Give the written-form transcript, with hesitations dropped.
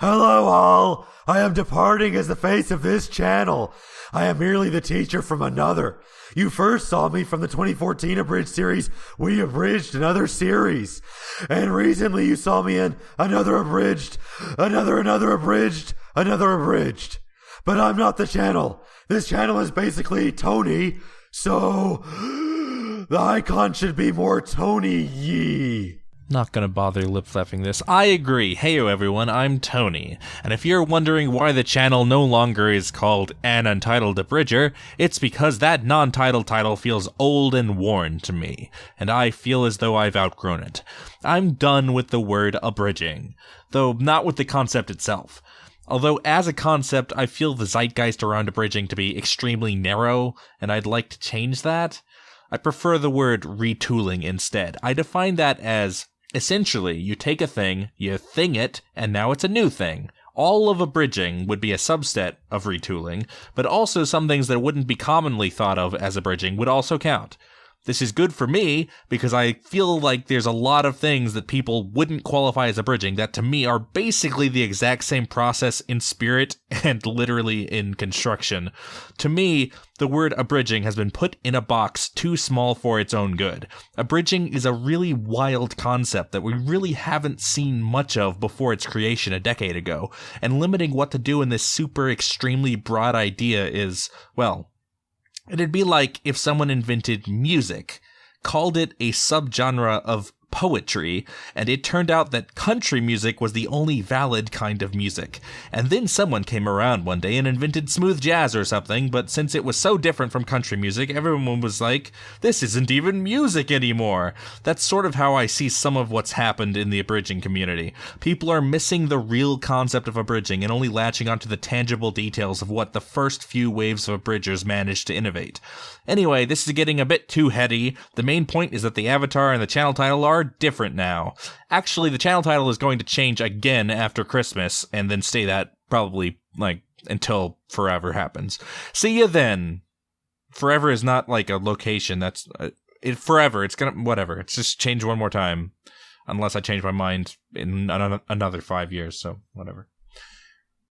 Hello all! I am departing as the face of this channel. I am merely the teacher from another. You first saw me from the 2014 Abridged series, We Abridged Another Series. And recently you saw me in another Abridged, another Abridged, another Abridged. But I'm not the channel. This channel is basically Toni, so the icon should be more Toni-y. Not gonna bother lip-flapping this. I agree. Heyo everyone, I'm Toni. And if you're wondering why the channel no longer is called An Untitled Abridger, it's because that non-titled title feels old and worn to me, and I feel as though I've outgrown it. I'm done with the word abridging, though not with the concept itself. Although as a concept, I feel the zeitgeist around abridging to be extremely narrow, and I'd like to change that. I prefer the word retooling instead. I define that as essentially, you take a thing, you thing it, and now it's a new thing. All of abridging would be a subset of retooling, but also some things that wouldn't be commonly thought of as abridging would also count. This is good for me, because I feel like there's a lot of things that people wouldn't qualify as abridging that to me are basically the exact same process in spirit and literally in construction. To me, the word abridging has been put in a box too small for its own good. Abridging is a really wild concept that we really haven't seen much of before its creation a decade ago, and limiting what to do in this super extremely broad idea is, well, it'd be like if someone invented music, called it a subgenre of poetry, and it turned out that country music was the only valid kind of music. And then someone came around one day and invented smooth jazz or something, but since it was so different from country music, everyone was like, this isn't even music anymore. That's sort of how I see some of what's happened in the abridging community. People are missing the real concept of abridging and only latching onto the tangible details of what the first few waves of abridgers managed to innovate. Anyway, this is getting a bit too heady. The main point is that the avatar and the channel title are different now. Actually, the channel title is going to change again after Christmas, and then stay that probably, until forever happens. See you then. Forever is not like a location, that's... forever, it's gonna... whatever. It's just change one more time. Unless I change my mind in another 5 years, so whatever.